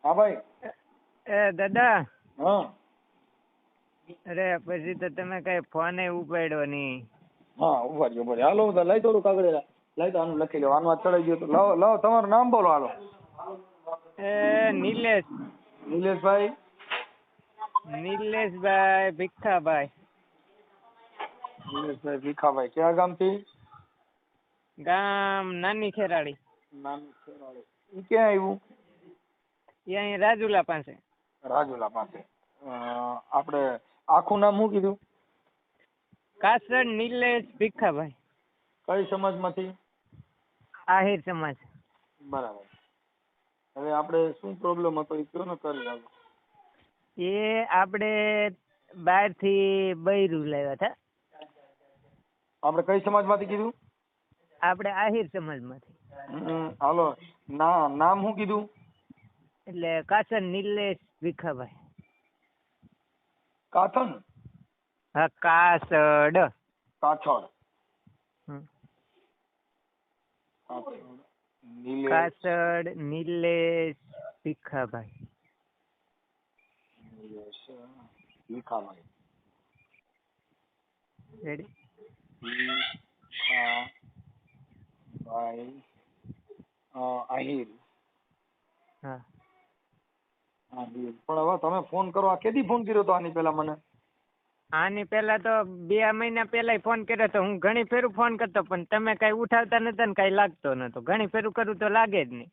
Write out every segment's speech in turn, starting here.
હા ભાઈ. એ દાદા. હા. અરે પછી તો તમે કઈ ફોન ઉપાડ્યો નહીં. હા ઉભા રહ્યો. હાલો લઈ થોડું કાગળ લઈ તો આનું લખી લો. આનું આ ચડાઈ ગયું તો લાવો લાવો તમારું નામ બોલો. હાલો. નિલેશ. નિલેશભાઈ. નિલેશભાઈ ભીખાભાઈ. નિલેશભાઈ ભીખાભાઈ. ક્યાં ગામથી? ગામ નાની ખેરાળી. નાની ખેરાળી. એ ક્યાં આવ્યું? એ અહીં રાજુલા પાસે. રાજુલા પાસે. આપણે આખું નામ શું કીધું? કાસડ નિલેશ ભીખાભાઈ. કઈ સમાજમાંથી? આહિર સમાજ. બરાબર. હવે આપણે શું પ્રોબ્લેમ હતો એ કયો ને કરી આવો. એ આપણે બહાર થી બૈરું લાવ્યા હતા. આપણે કઈ સમાજમાંથી કીધું? આપણે આહિર સમાજમાંથી. હાલો નામ શું કીધું? એટલે કાસડ નિલેશ ભીખાભાઈ. કાથન? હા કાસડ. કાછડ. કાસડ નિલેશ ભીખાભાઈ. ભીખાભાઈ. રેડી? ભીખાભાઈ આહિર. હા. પણ હવે તમે ફોન કરો. આ કેદી ફોન કર્યો તો આની પેલા મને? આની પેલા તો 2 મહિના પેલા ફોન કર્યો તો. હું ઘણી ફેરું ફોન કરતો પણ તમે કઈ ઉઠાવતા નતા ને કઈ લાગતો નતો. ઘણી ફેરું કરું તો લાગે જ નહીં.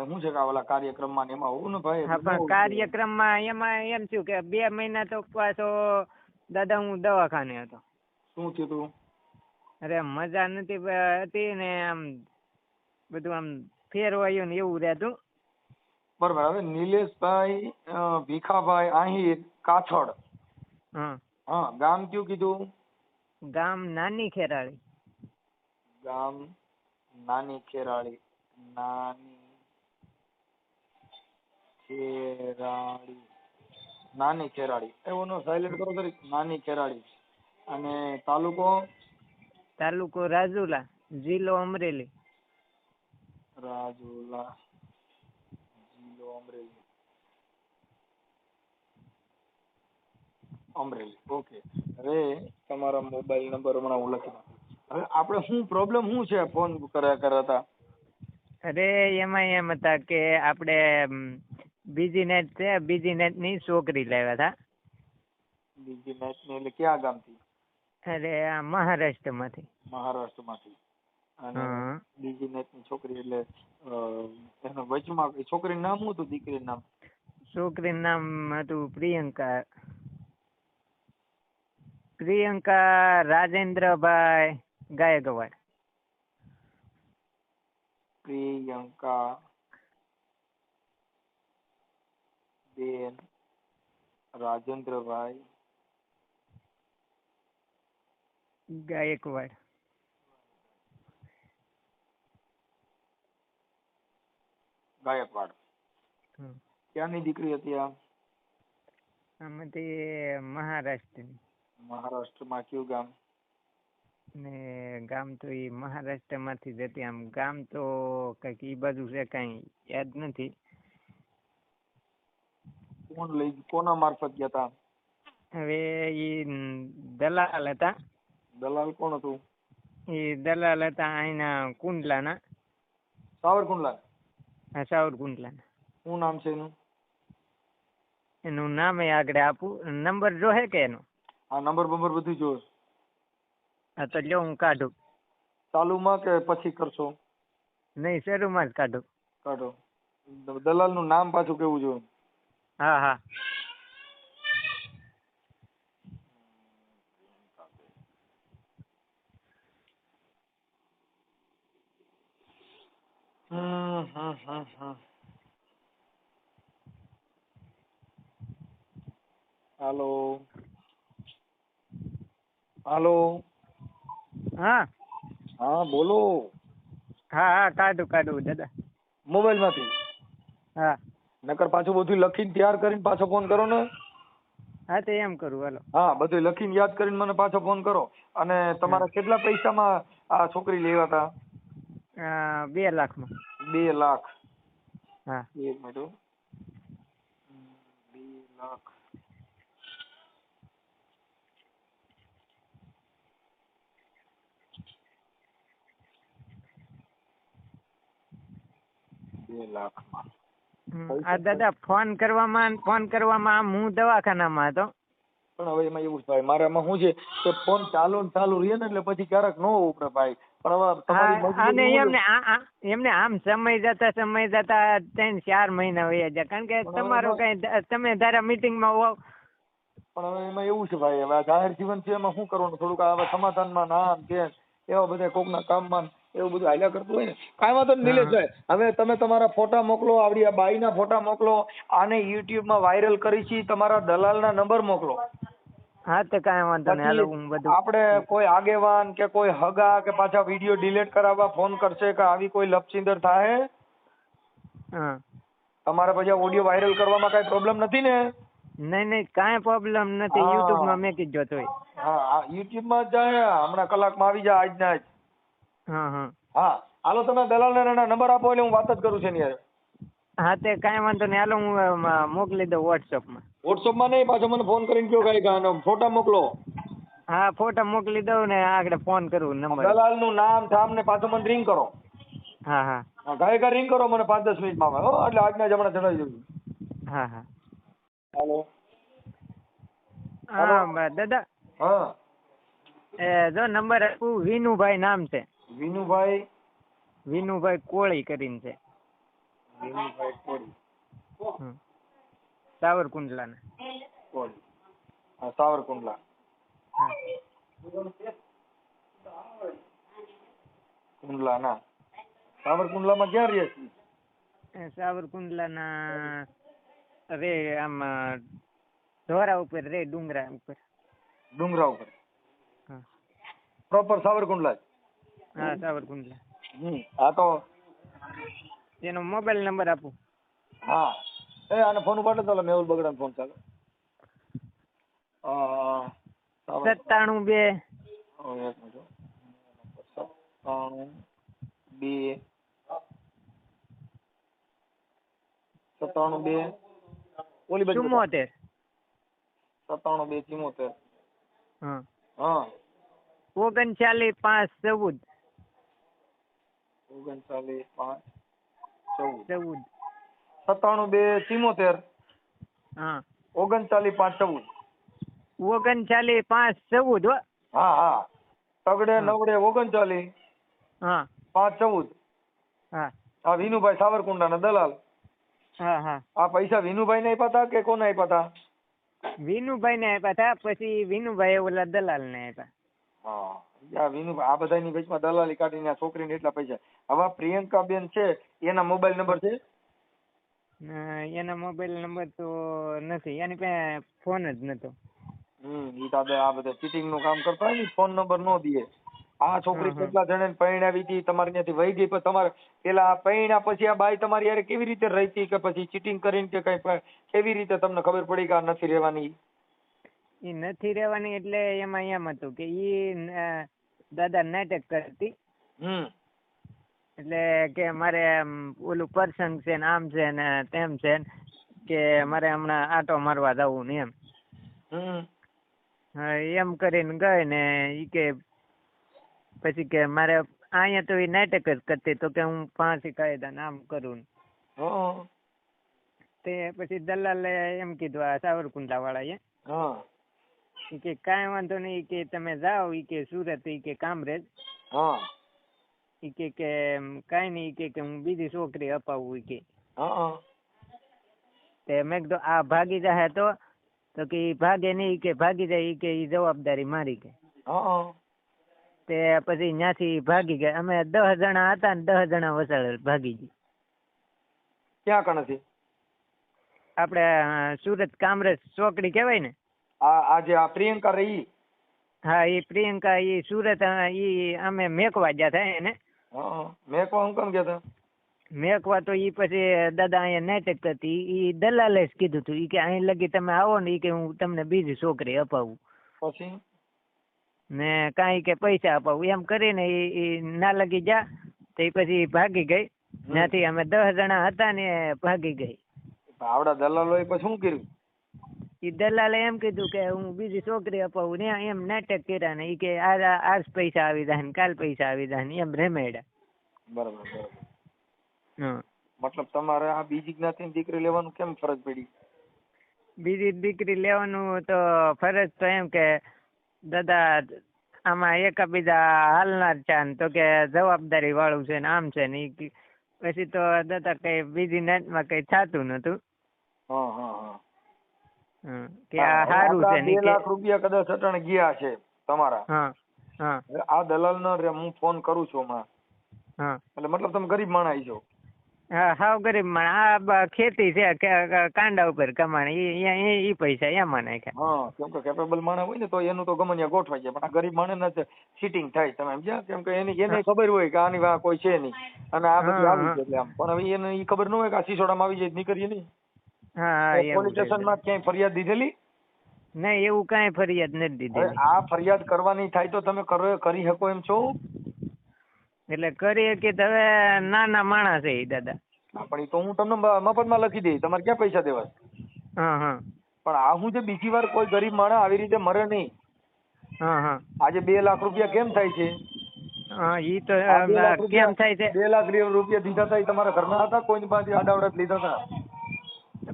શું છે કે ઓલા કાર્યક્રમમાં એમાં હોવું ને ભાઈ. હા પણ કાર્યક્રમમાં એમાં એમ થયું કે 2 મહિના તો પાછો દાદા હું દવાખાને હતો. શું થયું તું? અરે મજા નથી હતી ને આમ બધું આમ ફેરવાયું ને એવું રહેતું. બરાબર. હવે નિલેશભાઈ ભીખાભાઈ આહિર કાછડ. હા ગામ કયું કીધું? ગામ નાની ખેરાળી. ગામ નાની ખેરાળી. નાની ખેરાળી. નાની ખેરાળી. એવો સાયલેન્ટ કરો તરી. નાની ખેરાળી. અને તાલુકો? તાલુકો રાજુલા. જિલ્લો અમરેલી. રાજુલા જિલ્લો અમરેલી. અમરેલી. ઓકે. હવે તમારા મોબાઈલ નંબર હમણાં હું લખી નાખું. હવે આપણે શું પ્રોબ્લેમ શું છે ફોન કર્યા હતા? અરે એમાં એમ હતા કે આપણે બીજી નેટ છે. બીજી નેટ ની છોકરી લાવ્યા હતા. બીજી નેટ ની એટલે ક્યાં ગામથી? અરે આ મહારાષ્ટ્ર માંથી. મહારાષ્ટ્ર માંથી. અને બીજી નેટ ની છોકરી એટલે એનો વચમાં છોકરીનું નામ શું હતું? દીકરીનું નામ? છોકરીનું નામ હતું પ્રિયંકા. પ્રિયંકા રાજેન્દ્રભાઈ ગાયકવાડ. પ્રિયંકા બેન રાજેન્દ્રભાઈ ગાયકવાડ. ગાયકવાડ. ક્યાંની દીકરી હતી આ? આમાંથી મહારાષ્ટ્રની. મહારાષ્ટ્રમાં કયું ગામ? ને ગામ તો એ મહારાષ્ટ્ર માંથી જ હતી. આમ ગામ તો કઈક ઈ બાજુ છે, કઈ યાદ નથી. કોણ લઈ કોના મારફત ગયા હતા? હવે ઈ દલાલ હતા. દલાલ કોણ હતું? એ દલાલ હતા અહીંના કુંડલાના. સાવરકુંડલા? હા સાવરકુંડલાના. શું નામ છે એનું? એનું નામ આગળ આપું. નંબર જોહે કે એનો? હા નંબર બધું જોવે. હા તો લ્યો હું કાઢું. ચાલુમાં કે પછી કરશો? નહીં શરૂમાં જ કાઢું. કાઢો. દલાલ નું નામ પાછું કેવું જોઈએ? હા હા. હાલો હાલો. હા હા બોલો. હા હા કાઢું દાદા. મોબાઈલ માંથી? હા. નકર પાછું બધું લખીને તૈયાર કરીને પાછો ફોન કરો ને. હા તો એમ કરું. હાલો. હા બધું લખીને યાદ કરીને મને પાછો ફોન કરો. અને તમારા કેટલા પૈસામાં આ છોકરી લેવા હતા? 2 લાખમાં. 2 લાખ. હા. એક મિનિટ હો. 2 લાખ. 2 લાખમાં. આ દાદા ફોન કરવામાં આમ હું દવાખાનામાં હતો. પણ હવે એમાં એવું છે ભાઈ, મારે આમાં શું છે કે ફોન ચાલુ ને ચાલુ રહે ને એટલે પછી ક્યારેક ન ઉપડે ભાઈ. પણ હવે તમારી અને મજબૂરી શું છે? એમને આમ સમય જતા 3-4 મહિના વયા જાય, કારણ કે તમારો કઈ તમે ધારા મીટિંગમાં હોવ. પણ હવે એમાં એવું છે ભાઈ, હવે આ જાહેર જીવન છે એમાં શું કરવાનું, થોડુંક હવે સમાધાનમાં નામ છે એવા બધા કોકના કામમાં એવું બધું હાલ્યા કરતું હોય ને. કાંઈ વાંધો નહીં નિલેશભાઈ, હવે તમે તમારા ફોટા મોકલો, આવડી આ બાઈના ફોટા મોકલો, આને યુટ્યુબમાં વાયરલ કરી છે, તમારા દલાલના નંબર મોકલો. હા તો કાંઈ વાંધો નહીં, હાલો હું બધું. આપણે કોઈ આગેવાન કે કોઈ હગા કે પાછા વિડીયો ડિલીટ કરાવવા ફોન કરશે કે આવી કોઈ લપસિંદર થાય, હા. તમારે પછી ઓડિયો વાયરલ કરવામાં કાંઈ પ્રોબ્લેમ નથી ને? નહીં કાંઈ પ્રોબ્લેમ નથી, યુટ્યુબમાં મેકી જો તોય. હા, યુટ્યુબમાં જાય, હમણાં કલાકમાં આવી જાય આજના આજ. હા. હા, હાલો તમે દલાલના નંબર આપો એટલે હું વાત જ કરું છું એની હારે. હા તે કાંઈ વાંધો નહીં, હાલો હું મોકલી દઉં વોટ્સઅપમાં. વોટ્સઅપમાં નહીં, પાછો મને ફોન કરીને કહો કાંઈ ફોટા મોકલો. હા ફોટા મોકલી દઉં ને આગળ ફોન કરું નંબર. દલાલનું નામ ઠામ ને પાછો મને રિંગ કરો. હા. ગાયકા રિંગ કરો મને 5-10 મિનિટમાં હો, એટલે આજના જ હમણાં જણાવી દઉં. હા. હાલો. હા દાદા. હા. જો નંબર આપું, વિનુભાઈ નામ છે. વિનુભાઈ કોળી કરીને છે. વિનુભાઈ કોળી. સાવરકુંડલાના. કોળી. હા, સાવરકુંડલા. હા. કુંડલાના. સાવરકુંડલામાં ક્યાં રહે છે? સાવરકુંડલાના રે આમ ધોરા ઉપર રે, ડુંગરા ઉપર. ડુંગરા ઉપર. હા. પ્રોપર સાવરકુંડલા. હા સાવરકુંડલા. હા તો એનો મોબાઈલ નંબર આપું. હા, આને ફોન ઉપાડે તો મેહુલ બગડાનો ફોન ચાલે. 97 ઓલી બાજુ 74. 97 2 74. હા. હા. 39 5 14. 39 5 14. 14. 97 2 74. હા. 39 5 14. 39 5 14. હા. તગડે નવડે 39 હા. 5 14. હા. આ વિનુભાઈ સાવરકુંડલાના દલાલ. હા. આ પૈસા વિનુભાઈ ને આપ્યા હતા કે કોને આપ્યા હતા? વિનુભાઈ ને આપ્યા હતા, પછી વિનુભાઈ ઓલા દલાલ ને આપ્યા. હા, વિનુભાઈ આ બધાની વચમાં દલાલી કાઢીને આ છોકરીને એટલા પૈસા. હવે પ્રિયંકાબેન છે, એના મોબાઈલ નંબર છે? એના મોબાઈલ નંબર તો નથી, એની પાસે ફોન જ નતો. ઈ તો આ બધા ચીટિંગ નું કામ કરતા હોય ને, ફોન નંબર નો દે. આ છોકરી કેટલા જણા પરણાવી હતી, તમારે ત્યાંથી વહી ગઈ, પણ તમારે પેલા પરણ્યા પછી આ બાઈ તમારી યારે કેવી રીતે રહી હતી, કે પછી ચીટિંગ કરીને કે કઈ કેવી રીતે તમને ખબર પડી કે આ નથી રહેવાની? એ નથી રહેવાની એટલે એમાં એમ હતું કે દાદા નાટક કરતી. એટલે કે મારે ઓલું પર્સન છે ને, આમ છે ને તેમ છે, કે મારે હમણાં આટો મારવા જવું ને એમ. એમ કરીને ગઈ ને ઈ કે પછી કે મારે અહીંયા તો એ નાટક જ કરતી, તો કે હું ફાંસી કાયદા નામ કરું. તે પછી દલાલે એમ કીધું આ સાવરકુંડલા વાળા એ કે કાંઈ વાંધો નહીં, કે તમે જાઓ ઈ કે સુરત, ઈ કે કામરેજ. ઈ કે કાંઈ નહીં, કે હું બીજી છોકરી અપાવું ઈ કે. તે મેં કીધું આ ભાગી જાય તો કે ભાગે નહીં, કે ભાગી જાય ઈ કે ઈ જવાબદારી મારી કે. તે પછી ત્યાંથી ભાગી ગયા. અમે 10 જણા હતા ને 10 જણા વસાડેલ ભાગી ગઈ. ક્યાં કણથી? આપણે સુરત કામરેજ ચોકડી કહેવાય ને. આજે આ પ્રિયંકા રહી? હા, એ પ્રિયંકા એ સુરત અમે મેકવા ગયા હતા એને. મેકવા હું કેમ ગયા હતા? મેકવા તો ઈ પછી દાદા અહીંયા નાટક કરતી, ઈ દલાલે જ કીધું હતું, ઈ કે અહીં લગી તમે આવો ને ઈ કે હું તમને બીજી છોકરી અપાવું. પછી ને કાંઈ કે પૈસા અપાવું એમ કરીને ઈ ના લગી જા. તો પછી ભાગી ગઈ. ત્યાંથી અમે 10 જણા હતા ને ભાગી ગઈ. આવડા દલાલોએ પછી શું કર્યું? ઈ દલાલે એમ કીધું કે હું બીજી છોકરી અપાવું ને એમ નાટક કર્યા ને ઈ કે આજ પૈસા આવી જાય ને કાલ પૈસા આવી જાય ને એમ રેમેડા. બરાબર બરાબર. હમ. મતલબ તમારે આ બીજી જ્ઞાતિની દીકરી લેવાનું કેમ ફરજ પડી? બીજી દીકરી લેવાનું તો ફરજ તો એમ કે દાદા આમાં એકબીજા હાલનાર છે ને તો કે જવાબદારી વાળું છે ને આમ છે ને ઈ પછી તો દાદા કઈ બીજી નાતમાં કઈ થતું નતું. હા હા હા. કે આ સારું છે ને 2 લાખ રૂપિયા કદાચ અટાણે ગયા છે તમારા. હા હા. આ દલાલ નો હું ફોન કરું છું હમણાં. હા. એટલે મતલબ તમે ગરીબ માણસ છો? હા હાવ ગરીબ માણસ. આ ખેતી છે કાંડા ઉપર કમાણે ઈ પૈસા એમાં નાખ્યા. હા, કેમ કે કેપેબલ માણસ હોય ને તો એનું તો ગમે ત્યાં ગોઠવાઈ જાય, પણ આ ગરીબ માણસ ને સીટિંગ થાય. તમે સમજ્યા? કેમ કે એને ખબર હોય કે આની વાં કોઈ છે નહીં અને આ બધી આવી છે એટલે આમ. પણ હવે એને ઈ ખબર ન હોય કે આ સિસોડામાં આવી જાય નીકળીએ નહીં. હા. પોલીસ સ્ટેશનમાં ક્યાંય ફરિયાદ દીધેલી? નહીં, એવું કાંઈ ફરિયાદ નથી દીધેલી. આ ફરિયાદ કરવાની થાય તો તમે કરી શકો એમ છો? એટલે કરી કે હવે નાના માણસ છે ઈ દાદા. પણ ઈ તો હું તમને મફતમાં લખી દઈશ, તમારે ક્યાં પૈસા દેવા? હા હા. પણ આ હું જે બીજી વાર કોઈ ગરીબ માણસ આવી રીતે મરે નહીં. હા હા. આજે 2 લાખ રૂપિયા કેમ થાય છે? હા, ઈ તો કેમ થાય છે? 2 લાખ રૂપિયા દીધા હતા, તમારા ઘરના હતા? કોઈની પાસે આડાવડા લીધા હતા?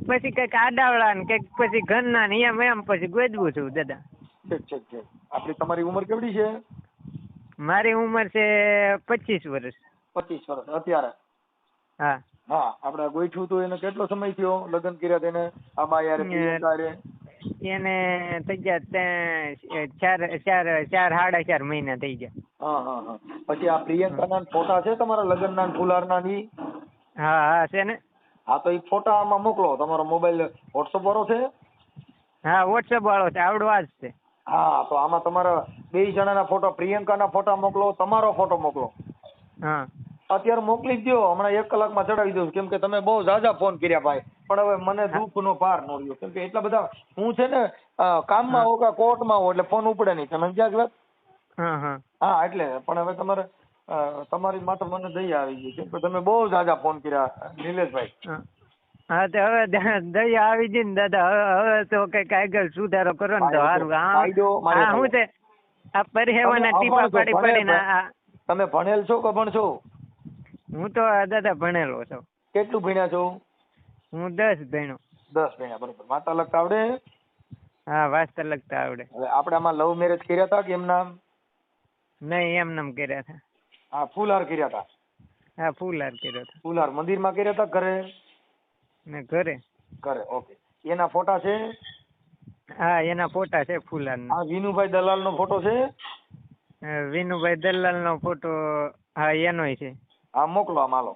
પછી કઈક આડાવડા ને કઈક પછી ઘરના ને એમ પછી ગોદવું છું દાદા. ઠીક. આપડી તમારી ઉંમર કેવડી છે? મારી ઉંમર છે 25 વર્ષ. 25 વર્ષ અત્યારે? હા. હા, આપણે ગોઠવું તો એને કેટલો સમય થયો લગ્ન કર્યા તેને? આમાં યાર એને થઈ ગયા 4.5 મહિના થઈ ગયા. હા. પછી આ પ્રિયંકાના ફોટા છે તમારા લગ્નના ફુલારના ની? હા છે ને. હા, તો એ ફોટા આમાં મોકલો. તમારો મોબાઈલ વોટ્સઅપ વાળો છે? હા, વોટ્સઅપ વાળો છે, આવડો આ જ છે. હા, તો આમાં તમારા 2 જણાના ફોટો, પ્રિયંકાના ફોટા મોકલો, તમારો ફોટો મોકલો. હા, અત્યારે મોકલી જ દો. હમણાં 1 કલાકમાં ચડાવી દઉં, કેમ કે તમે બહુ ઝાઝા ફોન કર્યા ભાઈ. પણ હવે મને દુઃખનો પાર ન રહ્યો, કેમ કે એટલા બધા હું છે ને કામમાં હોઉં કે કોર્ટમાં હોઉં એટલે ફોન ઉપડે નહીં. તમે સમજ્યા વાત? હા, એટલે પણ હવે તમારી માથે મને દયા આવી ગઈ, કેમ કે તમે બહુ ઝાઝા ફોન કર્યા નિલેશભાઈ. હા, તો હવે દયા આવી ગઈ ને દાદા. હવે તો કઈક આગળ સુધારો કરો ને તો સારું. હા, શું છે આ પરિહેવાના ટીપા પાડી પડીને. તમે ભણેલ છો કે ભણશો? હું તો દાદા ભણેલો છું. કેટલું ભણ્યા છો? હું 10 ભણ્યો. 10 ભણ્યા, બરોબર. વાંચતા લખતા આવડે? હા, વાંચતા લખતા આવડે. હવે આપણે આમાં લવ મેરેજ કર્યા હતા કે એમ નામ? નહીં, એમ નામ કર્યા હતા. હા, ફૂલહાર કર્યા હતા. હા, ફૂલહાર કર્યો હતો. ફૂલહાર મંદિરમાં કર્યા હતા ઘરે? ને ઘરે. ઓકે. એના ફોટા છે? હા, એના ફોટા છે ફૂલહાર. હા, વિનુભાઈ દલાલ નો ફોટો છે? વિનુભાઈ દલાલ નો ફોટો હા એનોય છે. હા, મોકલો આમ હાલો.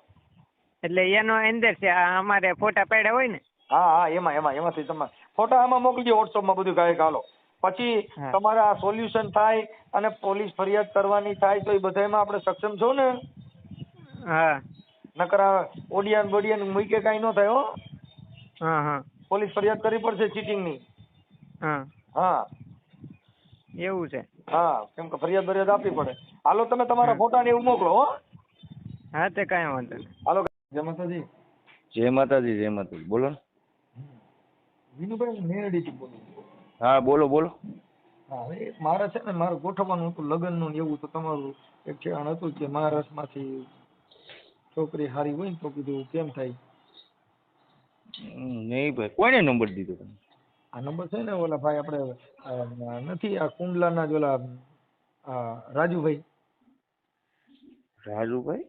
એટલે એનો અંદર છે. અમારે ફોટા પાડ્યા હોય ને. હા, એમાંથી તમે ફોટા આમાં મોકલજો વોટ્સઅપમાં બધું ગાયક હાલો. પછી તમારે આ સોલ્યુશન થાય અને પોલીસ ફરિયાદ કરવાની થાય તો એ બધામાં આપણે સક્ષમ છો ને? હા. નકર ઓડિયન મૂકે કાંઈ ન થાય હો. હા. પોલીસ ફરિયાદ કરવી પડશે ચીટિંગ ની. હા. એવું છે? હા, કેમ કે ફરિયાદ આપવી પડે. હાલો, તમે તમારા ફોટા ને એવું મોકલો હો. હા, તે કાંઈ વાંધો નહીં. હાલો. જય માતાજી. જય માતાજી. બોલો ને. વિનુભાઈ મેરડીથી બોલું. હા, બોલો. હા, મારે છે ને મારે ગોઠવવાનું હતું લગ્નનું ને એવું, તો તમારું એક ઠેકાણ હતું કે મહારાષ્ટ્રમાંથી છોકરી સારી હોય ને તો કીધું કેમ થાય? નહીં ભાઈ, કોઈને નંબર દીધો તમે? આ નંબર છે ને ઓલા ભાઈ આપણે નથી આ કુંડલાના જ ઓલા રાજુભાઈ. રાજુભાઈ?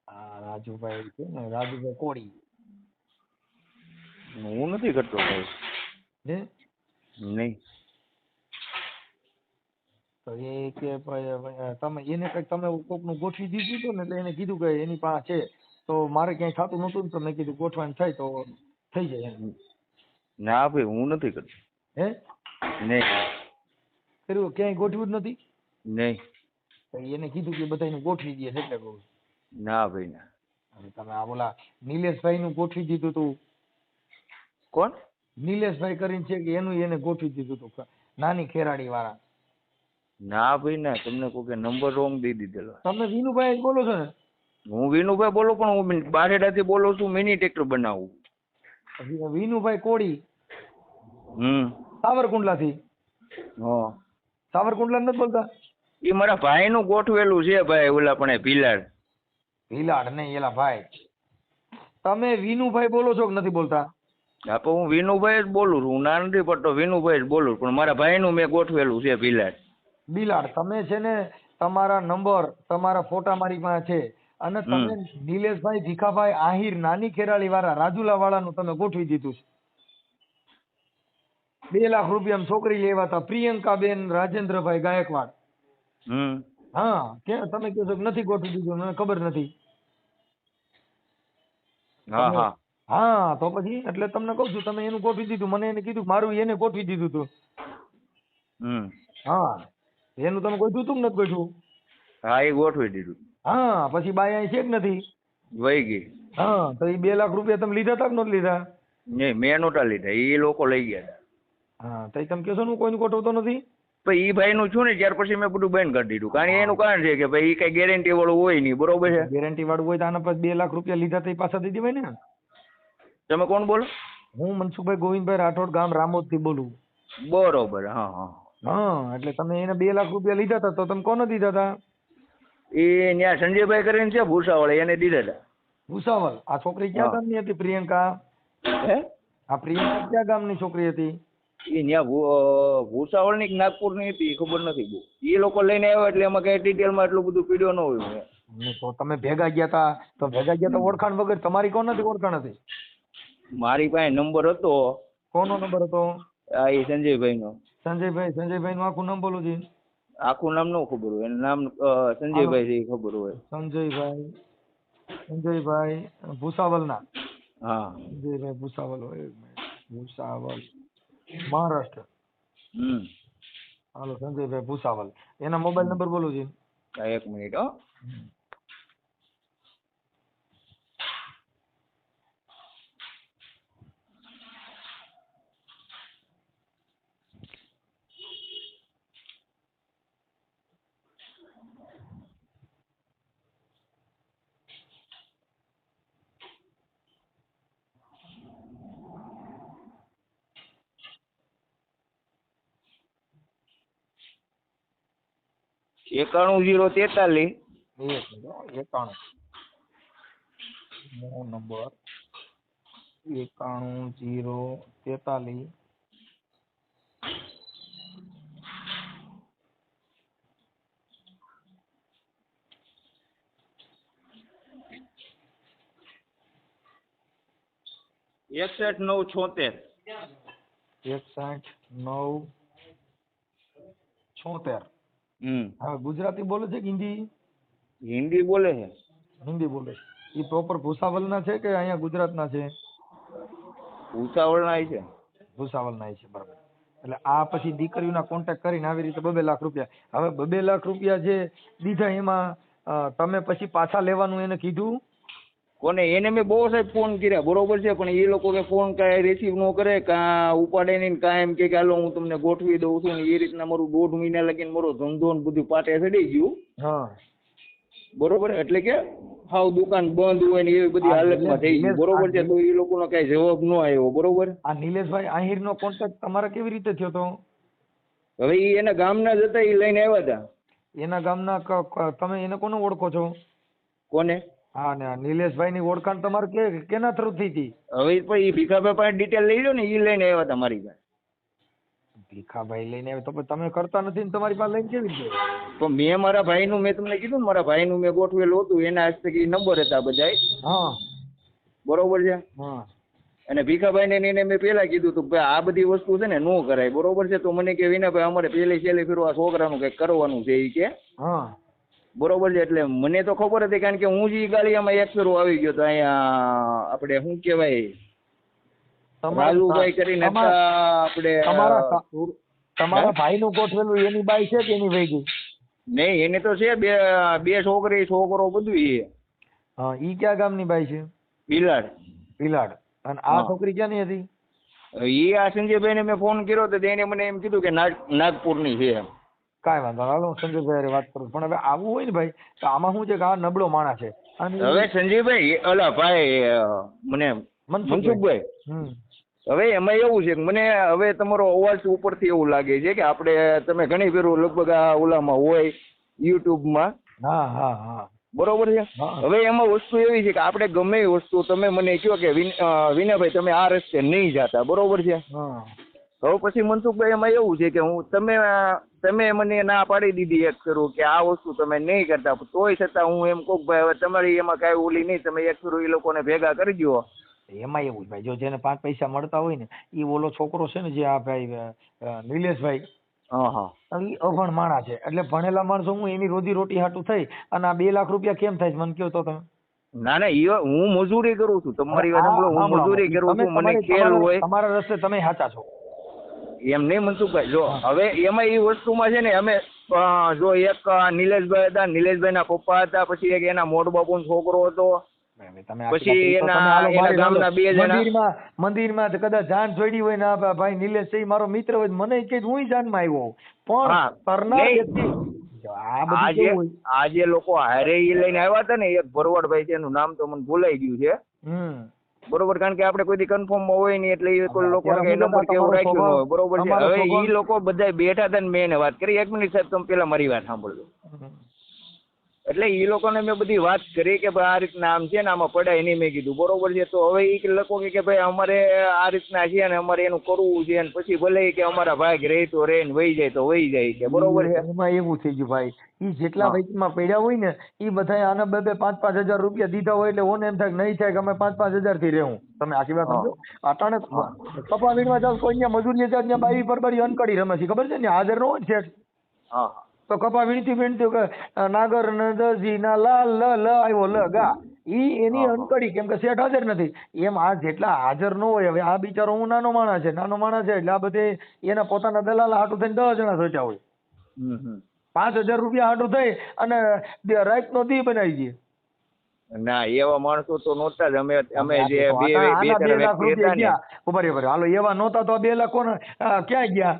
હા, રાજુભાઈ છે ને, રાજુભાઈ કોળી. હું નથી કરતો ભાઈ. નહીં. તો એ કે તમે એને કઈક તમે કોકનું ગોઠવી દીધું હતું ને, એટલે એને કીધું કે એની પાસે છે, તો મારે ક્યાંય થતું નતું ને, તો મેં કીધું ગોઠવાનું થાય તો થઈ જાય એમ. ના ભાઈ, હું નથી કરતો. નહીં કર્યું? ક્યાંય ગોઠવ્યું જ નથી? નહીં. એને કીધું કે બધાને ગોઠવી દે એટલે કહું. ના ભાઈ ના. તમે આ બોલા નિલેશભાઈ નું ગોઠવી દીધું તું. કોણ? નિલેશભાઈ કરીને છે કે એનું એને ગોઠવી દીધું તું, નાની ખેરાડી વાળા. ના ભાઈ ના, તમને કોઈ નંબર રોંગ દઈ દીધેલો. તમે વિનુભાઈ બોલો છો ને? હું વિનુભાઈ બોલું, પણ હું બારેડાથી બોલું છું, મિની ટ્રેક્ટર બનાવું. વિનુભાઈ કોળી સાવરકુંડલાથી. હા, સાવરકુંડલા નથી બોલતા? એ મારા ભાઈનું ગોઠવેલું છે ભાઈ, ઓલા પણ ભીલાડ. ભીલાડ નહીં એલા ભાઈ, તમે વિનુભાઈ બોલો છો કે નથી બોલતા? હા, પણ હું વિનુભાઈ જ બોલું છું, હું ના નથી પડતો, વિનુભાઈ જ બોલું, પણ મારા ભાઈનું મેં ગોઠવેલું છે ભીલાડ. બિલાડ, તમે છે ને તમારા નંબર તમારા ફોટા મારી પાસે છે, અને તમે નિલેશભાઈ ભીખાભાઈ આહિર નાની ખેરાળી વાળા રાજુલા વાળાનું તમે ગોઠવી દીધું છે. 2 લાખ રૂપિયા છોકરી લેવા હતા, પ્રિયંકાબેન રાજેન્દ્રભાઈ ગાયકવાડ. હા, કે તમે કહો છો કે નથી ગોઠવી દીધું, મને ખબર નથી. હા, તો પછી એટલે તમને કહું છું, તમે એનું ગોઠવી દીધું, મને એને કીધું મારું એને ગોઠવી દીધું હતું. હા, એનું તમે ગોઠવ્યું હતું કે નથી ગોઠવ્યું? હા, એ ગોઠવી દીધું. હા, પછી બાઈ અહીં છે કે નથી? વહી ગઈ. હા, તો એ 2 લાખ રૂપિયા તમે લીધા હતા કે નથી લીધા? નહીં, મેં નહોતા લીધા, એ લોકો લઈ ગયા હતા. હા, તો તમે કહો છો હું કોઈનું ગોઠવતો નથી? પછી એ ભાઈ નું છું ને, ત્યાર પછી મેં બધું બંધ કરી દીધું, કારણ એનું કારણ છે કે ભાઈ એ કઈ ગેરંટી વાળું હોય નહીં. બરોબર છે? ગેરંટી વાળું હોય તો આના પછી 2 લાખ રૂપિયા લીધા તો એ પાછા દઈ દેવાય ને. તમે કોણ બોલો? હું મનસુખભાઈ ગોવિંદભાઈ રાઠોડ, ગામ રામોદ થી બોલું. બરોબર. હા હા હા, એટલે તમે એને 2 લાખ રૂપિયા લીધા હતા તો તમે કોને દીધા હતા? એ ત્યાં સંજયભાઈ કરીને છે ભૂસાવાળા, એને દીધા હતા. ભૂસાવલ. આ છોકરી ક્યાં ગામની હતી? પ્રિયંકા. હે? આ પ્રિયંકા ક્યાં ગામની છોકરી હતી? એ ત્યાં ભૂસાવળ ની નાગપુર ની હતી, ખબર નથી બહુ. એ લોકો લઈને આવ્યા એટલે એમાં કઈ ડિટેલમાં એટલું બધું પીડ્યો ન હોય. તો તમે ભેગા ગયા હતા, તો ભેગા ગયા તો ઓળખાણ વગર તમારી કોનાથી ઓળખાણ હતી? મારી પાસે નંબર હતો. કોનો નંબર હતો? આ એ સંજયભાઈ નો. સંજયભાઈ નું આખું નામ બોલો જી. આખું નામ ન ખબર હોય, એનું નામ સંજયભાઈ છે એ ખબર હોય. સંજયભાઈ ભૂસાવલ ના? હા, સંજયભાઈ ભૂસાવલ હોય. ભૂસાવલ મહારાષ્ટ્ર. હાલો, સંજયભાઈ ભૂસાવલ. એના મોબાઈલ નંબર બોલો જી. 1 મિનિટ. હો, 91043. 91 નંબર 91043. એકસઠ 976. 61 976. હા, ગુજરાતી બોલે છે કે હિન્દી? હિન્દી બોલે છે. હિન્દી બોલે. એ પ્રોપર ભૂસાવલ ના છે કે અહીંયા ગુજરાત ના છે? ભૂસાવળ ના છે. ભૂસાવલ ના છે, બરાબર. એટલે આ પછી દીકરીઓના કોન્ટેક્ટ કરીને આવી રીતે 2 લાખ રૂપિયા, હવે 2 લાખ રૂપિયા જે દીધા એમાં તમે પછી પાછા લેવાનું એને કીધું કોને? એને મેં બહુ સાહેબ ફોન કર્યા, બરોબર છે, પણ એ લોકો કે ફોન કાંઈ રિસીવ ન કરે, કાં ઉપાડે નહીં, કાંઈ એમ કે હાલો હું તમને ગોઠવી દઉં છું ને. એ રીતના મારું 1.5 મહિના લગીને મારો ધંધો ને બધું પાટે ચડી ગયું. હા, બરોબર. એટલે કે હાવ દુકાન બંધ હોય ને એવી બધી હાલતમાં થઈ ગઈ. બરોબર છે, તો એ લોકોનો કઈ જવાબ ન આવ્યો. બરોબર. આ નિલેશભાઈ આહિર નો કોન્ટેક્ટ તમારે કેવી રીતે થયો તો? હવે એ એના ગામના જ હતા, એ લઈને આવ્યા હતા. એના ગામના તમે એને કોને ઓળખો છો? કોને? હા, ને નિલેશભાઈ ની ઓળખાણ તમારે કેના થ્રુ થઈ હતી? હવે પછી ભીખાભાઈ પાસે ડિટેલ લઈ લો ને, એ લઈને આવ્યા હતા મારી પાસે. ભીખાભાઈ લઈને આવે તો તમે કરતા નથી ને તમારી પાસે લઈને કેવી રીતે? તો મેં મારા ભાઈનું, મેં તમને કીધું ને મારા ભાઈનું મેં ગોઠવેલું હતું, એના હસ્તક નંબર હતા બધા. હા, બરોબર છે. હા. અને ભીખાભાઈ ને એને મેં પેલા કીધું હતું ભાઈ આ બધી વસ્તુ છે ને ન કરાય. બરોબર છે. તો મને કે વિનાભાઈ અમારે છેલ્લી ફેરવા છોકરાનું કઈક કરવાનું છે એ કે. હા, બરોબર છે. એટલે મને તો ખબર હતી, કારણ કે હું જ ગાળિયામાં એક ફેરો આવી ગયો તો અહીંયા આપણે શું કહેવાય રાજુભાઈ કરીને આપણે તમારા ભાઈ નું ગોઠવેલું એની બાઈ છે કે એની વહી ગઈ? નહીં, એને તો છે બે છોકરી છોકરો બધું છે. હા, ઈ ક્યાં ગામની બાઈ છે? ભીલાડ. અને આ છોકરી ક્યાંની હતી? એ આ સંજયભાઈ ને મેં ફોન કર્યો તો એને મને એમ કીધું કે નાગપુરની છે એમ. કાંઈ વાંધો હાલો, સંજયભાઈ વાત કરું. પણ હવે આવું હોય ને ભાઈ, તો આમાં શું છે કે આ નબળો માણસ છે. અને હવે સંજયભાઈ ઓલા ભાઈ મને મનસુખભાઈ હવે એમાં એવું છે કે મને હવે તમારો અવાજ ઉપરથી એવું લાગે છે કે આપણે તમે ઘણી ફેરો લગભગ આ ઓલામાં હોય યુટ્યુબમાં. હા હા હા બરોબર છે. હવે એમાં વસ્તુ એવી છે કે આપણે ગમે એ વસ્તુ તમે મને કહો કે વિનાભાઈ તમે આ રસ્તે નહીં જતા, બરોબર છે. હવે પછી મનસુખભાઈ એમાં એવું છે કે તમે મને ના પાડી દીધી એક કરું કે આ વસ્તુ તમે નહીં કરતા, તોય છતાં હું એમ કહું ભાઈ હવે તમારી એમાં કાંઈ ઓલી નહીં, તમે એક કરું એ લોકોને ભેગા કરી દો. એમાં એવું ભાઈ જો જેને 5 પૈસા મળતા હોય ને એ ઓલો છોકરો છે ને જે આ ભાઈ નિલેશભાઈ, એ અભણ માણસ છે. એટલે ભણેલા માણસો હું એની રોજી રોટી હાટું થઈ અને આ 2 લાખ રૂપિયા કેમ થાય મને કહો તો તમે. ના ના હું મજૂરી કરું છું, તમારી વાત સાંભળો, હું મજૂરી કરું છું, મને ખેલ હોય. તમારા રસ્તે તમે સાચા છો એમ નહીં મનસુખભાઈ. જો હવે એમાં એ વસ્તુમાં છે ને અમે જો એક નિલેશભાઈ હતા, નિલેશભાઈ ના પપ્પા હતા, પછી એક એના મોટ બાપુનો છોકરો હતો, પછી એના ગામના 2 જણા મંદિરમાં કદાચ જાન જોડી હોય ને ભાઈ નિલેશ મારો મિત્ર હોય મને કે હું જાનમાં આવ્યો પણ આ જે લોકો હારે લઈને આવ્યા હતા ને, એક ભરવાડભાઈ છે એનું નામ તો મને ભૂલાઈ ગયું છે, બરોબર, કારણ કે આપણે કોઈ કન્ફર્મ માં હોય નહીં એટલે એ કોઈ લોકો નંબર કેવું રાખ્યું ન હોય, બરોબર છે. હવે એ લોકો બધા બેઠા હતા ને મેં એને વાત કરી. 1 મિનિટ સાહેબ, તમે પેલા મારી વાત સાંભળજો. એટલે એ લોકોને મેં બધી વાત કરી કે ભાઈ આ રીતના આમ છે ને આમાં પડાય નહીં, મેં કીધું બરોબર છે. તો હવે એ લોકો કે ભાઈ અમારે આ રીતના છે ને અમારે એનું કરવું છે, પછી ભલે કે અમારા ભાગ રહે તો રહે ને વહી જાય તો વહી જાય કે, બરોબર છે. એમાં એવું થઈ ગયું ભાઈ, ઈ જેટલા વેચમાં પડ્યા હોય ને ઈ બધા આના 2-5 હજાર રૂપિયા દીધા હોય એટલે ઓને એમ થાય નહીં થાય કે અમે 5-5 હજાર થી રહેવું. તમે આખી વાત સમજો. અટાણે કપા વીણવા જાવ કોઈ ત્યાં મજૂરી જાય ત્યાં બાઈ પરબારી અનકડી રમે છે, ખબર છે ને, હાજર ન હોય છે. તો કપા વીણતી નાગર નજી ના લાલ લ આવ્યો લ ગા, ઈ એની અનકડી, કેમ કે શેઠ હાજર નથી. એમ આ જેટલા હાજર ન હોય, હવે આ બિચારો હું નાનો માણસ છે એટલે આ બધે એના પોતાના દલાલ હાટું થઈને 10 જણા સોચ્યા હોય. 5,000 રૂપિયા હાટું થઈ અને રાત નો દી બનાવી દઈએ. ના એવા માણસો તો નહોતા જ. અમે જે 2 લાખ રૂપિયા ઉભા હાલો એવા નહોતા તો 2 લાખ કોને ક્યાં ગયા?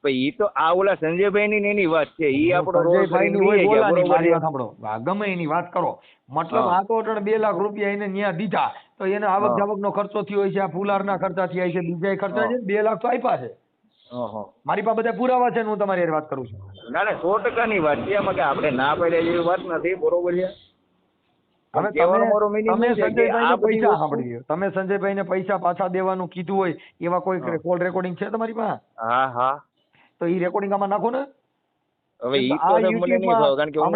ઈ તો આ ઓલા સંજયભાઈ ની એની વાત છે, ઈ આપણો સાંભળો, ગમે એની વાત કરો, મતલબ આ તો 2 લાખ રૂપિયા એને ન્યા દીધા તો એને આવક જાવક નો ખર્ચો થયો હોય છે, આ ફુલારના ખર્ચા થયા છે, બીજા ખર્ચા છે, 2 લાખ તો આપ્યા છે. મારી પાસે બધા પુરાવા છે, હું તમારી વાત કરું છું. ના ના 100% ની વાત છે, એમાં કે આપણે ના પાડ્યા જેવી વાત નથી, બરોબર છે. તમે સંજયભાઈ ને પૈસા પાછા દેવાનું કીધું હોય એવા કોઈ કોલ રેકોર્ડિંગ છે તમારી પાસે? હા તો ઈ રેકોર્ડિંગ આમાં નાખો ને. હવે ઈ તો મને નહીં ભાવ, કારણ કે હું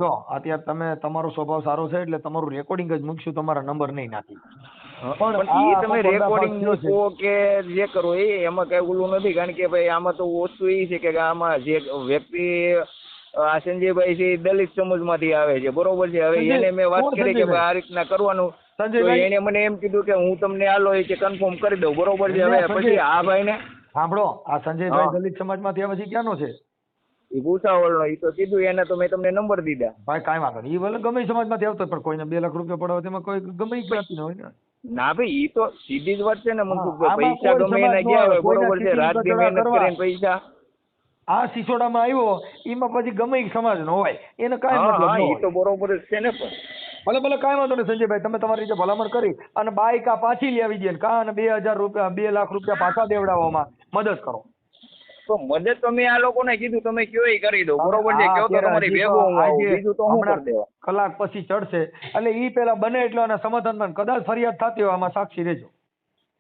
જો અત્યારે તમે તમારો સ્વભાવ સારો છે એટલે તમારું રેકોર્ડિંગ જ મૂકશું, તમારા નંબર નહીં નાખી. પણ ઈ તમે રેકોર્ડિંગ મૂકો કે જે કરો એમાં કઈ ઓલું નથી, કારણ કે ભાઈ આમાં તો વસ્તુ એ છે કે આમાં જે વ્યક્તિ આ સંજયભાઈ છે દલિત સમાજમાંથી આવે છે, બરોબર છે. હવે એને મેં વાત કરી કે આ રીતના કરવાનું, એને મને એમ કીધું કે હું તમને આલો કે કન્ફર્મ કરી દઉં, બરોબર છે. હવે પછી આ ભાઈ ને સાંભળો, આ સંજયભાઈ દલિત સમાજમાંથી આવે છે, ક્યાંનો છે? એ ભૂસાવળનો. એ તો કીધું એને તો મેં તમને નંબર દીધા. ભાઈ કાંઈ વાંધો નહીં, એ ભલે ગમે સમાજમાંથી આવતો પણ કોઈને 2 લાખ રૂપિયા પડાવે તેમાં કોઈ ગમે જ્ઞાતિ નો હોય ને. ના ભાઈ ઈ તો સીધી જ વાત છે ને મનસુખભાઈ, પૈસા ગમે એના ગયા હોય, બરોબર છે, રાત દી મહેનત કરીને પૈસા. આ સિસોડામાં આવ્યો એમાં પછી ગમે સમાજ નો હોય એને કાંઈ મતલબ ન હોય. તો બરોબર જ છે ને. પણ ભલે કાંઈ વાંધો નહીં સંજયભાઈ, તમે તમારી રીતે ભલામણ કરી અને બાઈક આ પાછી લઈ આવી દે, કા અને 2,000 રૂપિયા 2 લાખ રૂપિયા પાછા દેવડાવવામાં મદદ કરો. તો મદદ તો મેં આ લોકોને કીધું તમે કયો એ કરી દો, બરોબર છે. કયો તો તમારી ભેગો હું આવું, બીજું તો હું કરી દેવા. કલાક પછી ચડશે એટલે ઈ પેલા બને એટલે અને સમાધાન કદાચ ફરિયાદ થતી હોય આમાં સાક્ષી રહેજો.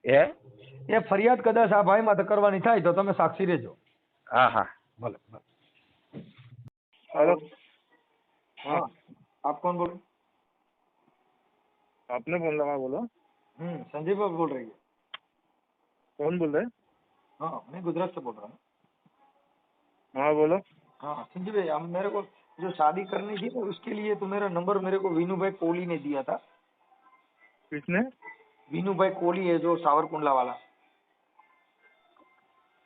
એ ફરિયાદ કદાચ આ ભાઈ માં કરવાની થાય તો તમે સાક્ષી રહેજો. હા ભલે. हेलो, हाँ आप कौन बोल रहे? आपने बोला, हाँ बोलो। संजय बाबू बोल रही है। कौन बोल रहे? हाँ मैं गुजरात से बोल रहा हूँ। हाँ बोलो। हाँ संजय भाई, हम मेरे को जो शादी करनी थी ना उसके लिए तो मेरा नंबर मेरे को वीनू भाई कोहली ने दिया था। किसने? वीनू भाई कोहली है जो सावरकुंडला वाला।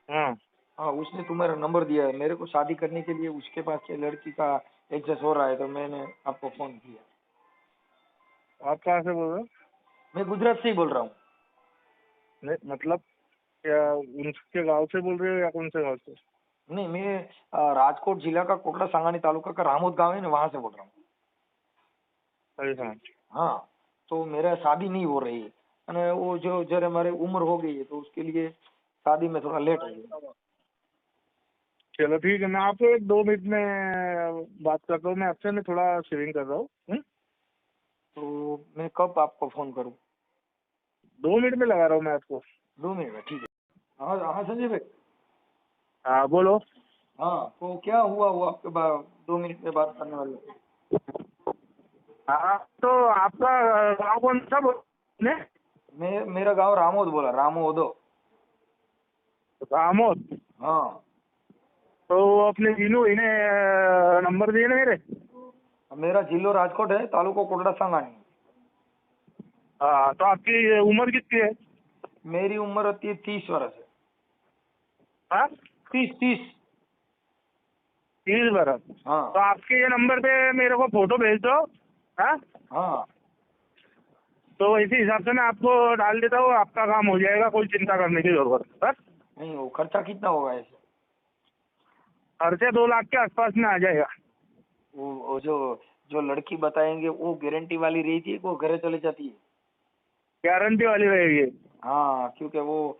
हाँ उसने तुम्हारा नंबर दिया है, मेरे को शादी करने के लिए उसके पास के लड़की का एडजस्ट हो रहा है तो मैंने आपको फोन किया। आप कहाँ से बोल रहे हो? मैं गुजरात से ही बोल रहा हूँ। नहीं मतलब क्या उनके गांव से बोल रहे हो या कौन से गांव से? नहीं मैं राजकोट जिला का कोटड़ा सांगानी तालुका का रामोद गांव है ना, वहाँ से बोल रहा हूँ। ऐसा। हाँ, तो मेरा शादी नहीं हो रही है અને वो जो जरा हमारी उम्र हो गई है तो उसके लिए शादी में थोड़ा लेट हो गया। चलो ठीक है, मैं आपको 1-2 मिनट में बात करता हूँ, मैं आपसे मैं थोड़ा शेविंग कर रहा हूँ। तो मैं कब आपको फोन करूँ? 2 मिनट में लगा रहा हूँ मैं आपको। 2 मिनट में, ठीक है। हाँ हाँ संजय भाई। हाँ बोलो। हाँ, तो क्या हुआ वो आपके 2 मिनट में बात करने वाले? हाँ तो आपका गाँव कौन सा बोले? मेरा गांव रामोद बोला, रामोद। रामोद। हाँ, तो अपने जीनू इन्हें नंबर दिए ना मेरे। मेरा जिलो राजकोट है, तालुको कोटड़ा सांगानी। हाँ तो आपकी उम्र कितनी है? मेरी उम्र होती है 30 वर्ष है। हाँ 30। 30 बरस। हाँ तो आपके ये नंबर पे मेरे को फोटो भेज दो। हाँ हाँ, तो इसी हिसाब से मैं आपको डाल देता हूँ, आपका काम हो जाएगा, कोई चिंता करने की जरूरत नहीं। बस नहीं वो खर्चा कितना होगा ऐसे? खर्चे 2 लाख के आसपास में आ जाएगा। वो जो लड़की बताएंगे वो गारंटी वाली रहती है, वो घरे चले जाती है? गारंटी वाली रहेगी। हाँ, क्योंकि वो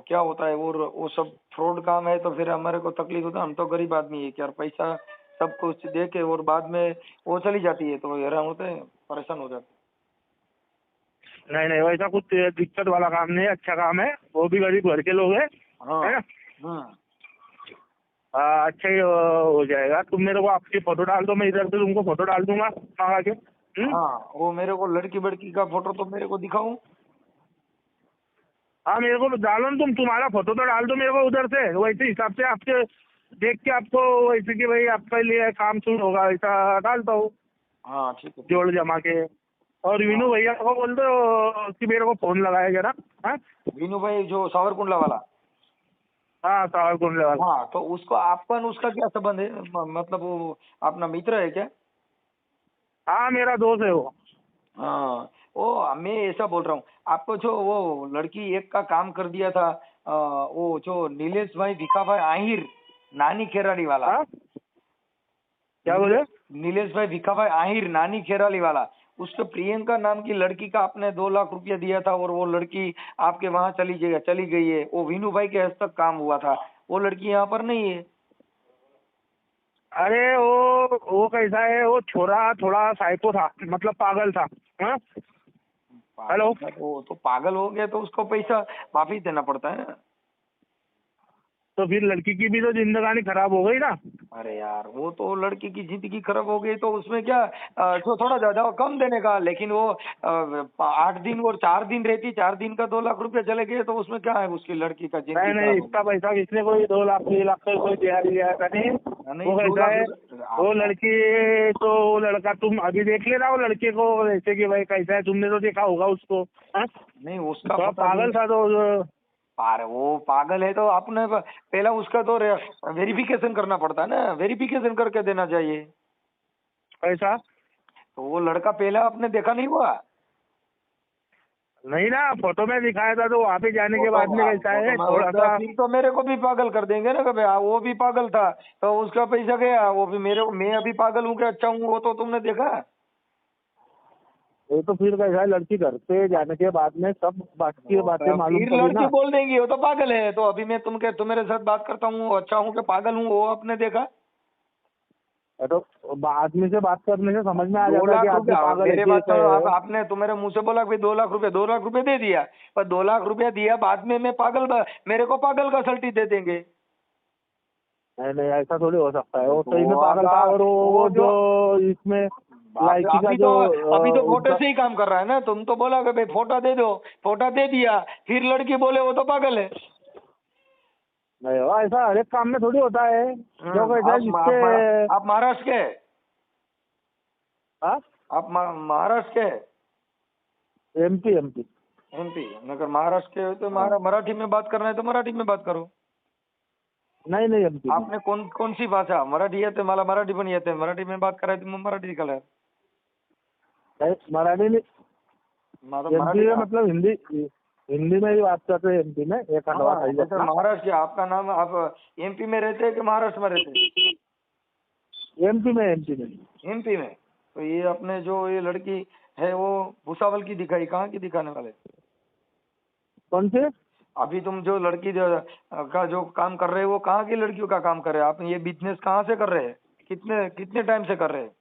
क्या होता है, वो सब फ्रॉड काम है, तो फिर हमारे को तकलीफ होता है। हम तो गरीब आदमी है, क्या पैसा सब कुछ दे के और बाद में वो चली जाती है, तो हैरान होते हैं, परेशान हो जाते नहीं नहीं, वैसा कुछ दिक्कत वाला काम नहीं है, अच्छा काम है। वो भी गरीब घर के लोग हैं, हैं। हाँ। है ना? हम्म। अच्छा ही हो जाएगा। तुम मेरे को आपकी फोटो डाल दो, मैं इधर से तुमको फोटो डाल दूंगा मंगा के। हाँ, वो मेरे को लड़की बड़की का फोटो तो मेरे को दिखाऊं? हाँ मेरे को डालो ना, तुम्हारा फोटो तो डाल दो मेरे को उधर से, वैसे हिसाब से आपके देख के आपको वैसे कि भाई आपके लिए काम शुरू होगा ऐसा डालता हूँ, हाँ ठीक है। जोड़ जमा के। और विनू भैया को बोल दो कि मेरे को फोन लगाए जरा। हाँ वीनू भाई जो सावरकुंडला वाला? हाँ सावर कुंडले वाला। हाँ, तो उसको आपका और उसका क्या संबंध है? मतलब वो अपना मित्र है क्या? हाँ मेरा दोस्त है वो। हाँ, वो मैं ऐसा बोल रहा हूँ, आपको जो वो लड़की एक का काम कर दिया था, वो जो नीलेश भाई भिखा भाई आहिर, नानी खेराली वाला। हाँ क्या बोले? नीलेश भाई भिखा भाई आहिर, नानी खेराली वाला, उसको प्रियंका नाम की लड़की का आपने 2 लाख रुपया दिया था, और वो लड़की आपके वहां चली गई है। वो वीनू भाई के हस्तक काम हुआ था, वो लड़की यहाँ पर नहीं है। अरे वो कैसा है, वो छोरा थोड़ा साइको था, मतलब पागल था। हाँ हेलो। वो तो पागल हो गया तो उसको पैसा वापिस देना पड़ता है ना। तो फिर लड़की की भी तो जिंदगानी खराब हो गई ना। अरे यार, वो तो लड़की की जिंदगी खराब हो गई तो उसमें क्या, जो थोड़ा ज्यादा कम देने का, लेकिन वो 8 दिन और 4 दिन रहती, 4 दिन का 2 लाख रुपया चले गए तो उसमें क्या है, उसकी लड़की का नहीं जिंदगी नहीं, खराब हो इसका पैसा किसने कोई 2 लाख 3 लाख का कोई दिया का नहीं। नहीं, वो 2 कैसा लाख है, रुपये- वो लड़की तो वो लड़का तुम अभी देख लेना, वो लड़के को जैसे कि भाई कैसा है, तुमने तो देखा होगा उसको। हाँ? नहीं, उसका तो पता पागल नहीं। था तो। अरे वो पागल है तो आपने पहला उसका तो वेरिफिकेशन करना पड़ता है ना, वेरिफिकेशन करके देना चाहिए। कैसा? तो वो लड़का पहला आपने देखा नहीं हुआ? नहीं ना, फोटो में दिखाया था, तो वहाँ पे जाने के बाद में कैसा है फोटो थोड़ा सा। फिर तो मेरे को भी पागल कर देंगे ना, कभी वो भी पागल था तो उसका पैसा गया, वो भी मेरे को, मैं अभी पागल हूँ कि अच्छा हूँ, वो तो तुमने देखा। ये तो फिर कैसा है, लड़की घर पे जाने के बाद में सब बाकी बातें मालूम फिर पड़ी लड़की ना। बोल देंगी वो तो पागल है, तो अभी मैं तुम्हारे साथ बात करता हूँ, अच्छा हूँ कि पागल हूँ, वो आपने देखा। तो आदमी से बात करने से समझ में आ 2 जाता है लाख कि आदमी रुपया पागल है मेरे कि बात तो क्या है। आपने तुम्हारे मुंह से बोला कि 2 लाख रुपए दे दिया, पर 2 लाख रुपया दिया बाद में मैं मेरे को पागल का सल्टी दे देंगे। नहीं नहीं, ऐसा थोड़ी हो सकता है, वो तो सही में पागल था। और वो जो इसमें लाइकी का जो अभी तो फोटो उनका। से ही काम कर रहा है ना, तुम तो बोला कि भाई फोटो दे दो, फोटो दे दिया, फिर लड़की बोले वो तो पागल है। नहीं हो, ऐसा हर एक काम में थोड़ी होता है, जो कैसा है जिसके। आप महाराष्ट्र के? हाँ आप महाराष्ट्र के? MP MP. एमपी? अगर महाराष्ट्र के हो तो मराठी में बात करना है तो मराठी में बात करो। नहीं नहीं, एमपी आपने कौन सी भाषा? मराठी येते, मला मराठी पण येते, मराठी में बात करायची मग मराठी करा। मराठी नहीं, एमपी में मराठी मतलब हिंदी। हिंदी में ही बात करते हैं एमपी में, एक खंडवा हाँ, था जैसे महाराष्ट्र, आपका नाम, आप एमपी में रहते हैं कि महाराष्ट्र में रहते हैं? एमपी में एमपी में। एमपी में? तो ये अपने जो ये लड़की है वो भूसावल की दिखाई, कहाँ की दिखाने वाले? कौन से? अभी तुम जो लड़की का जो काम कर रहे हो वो कहाँ की लड़कियों का काम कर रहे हैं आप? ये बिजनेस कहाँ से कर रहे हैं? कितने कितने टाइम से कर रहे हैं?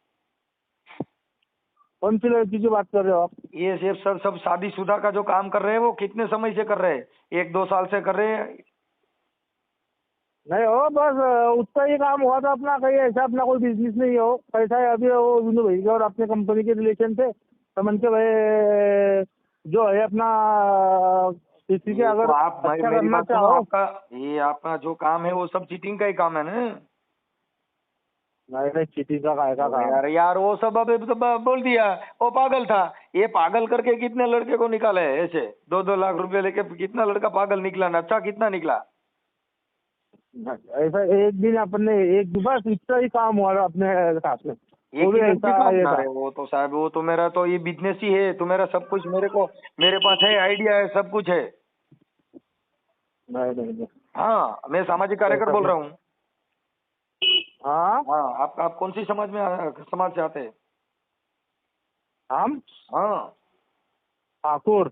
कौन सी लड़की की बात कर रहे हो आप? ये सब शादीशुदा का जो काम कर रहे हैं वो कितने समय से कर रहे हैं? 1-2 साल से कर रहे हैं? नहीं हो, बस उसका ही काम हुआ था अपना, कहीं ऐसा अपना कोई बिजनेस नहीं हो। कैसा है अभी वो विनू भाई के और अपने कंपनी के रिलेशन थे, तो मन के भाई जो है अपना किसी के अगर तो आप अच्छा मेरी करना बात सुनो, चाहो। आपका ये आपका जो काम है वो सब चीटिंग का ही काम है ना? नहीं चीटिंग का काय का काम? यार यार वो सब अभी तो बोल दिया, वो पागल था। ये पागल करके कितने लड़के को निकाले है ऐसे 2-2 लाख रुपए लेके? कितना लड़का पागल निकला ना? अच्छा कितना निकला? ऐसा एक दिन अपने एक बस इतना ही काम हुआ था अपने साथ में। ये वो भी किसी ऐसा काम ये ना था। रे, वो तो साहब वो तो मेरा तो ये बिजनेस ही है, तो मेरा सब कुछ मेरे पास है, आइडिया है, सब कुछ है। नहीं। हाँ मैं सामाजिक कार्यकर बोल रहा हूँ। हाँ हाँ आप कौन सी समाज से आते हैं? हम हाँ ठाकुर।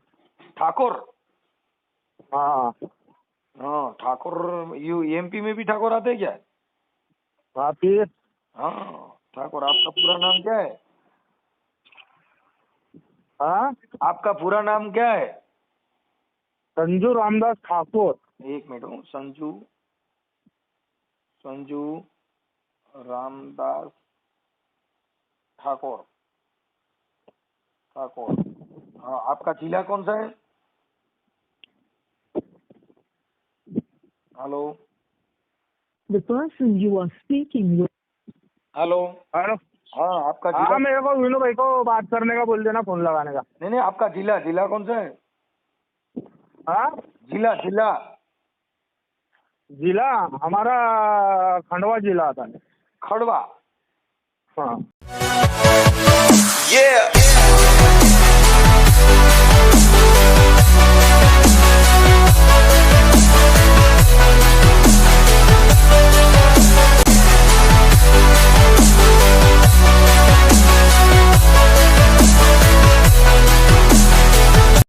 ठाकुर। हाँ हाँ ठाकुर, एमपी में भी ठाकुर आते हैं क्या? हाँ फिर हाँ ठाकुर। आपका पूरा नाम क्या है? हाँ आपका पूरा नाम क्या है? संजू रामदास ठाकुर। एक मिनट हूँ, संजू रामदास ठाकुर। हाँ आपका जिला कौन सा है? Hello The person you are speaking with. Hello. Hello. हाँ आपका हाँ जिला? मेरे को विनू भाई को बात करने का बोल देना, फोन लगाने का। नहीं आपका जिला कौन सा है? हाँ जिला जिला हमारा खंडवा जिला आता है। खड़वा। हाँ Yeah.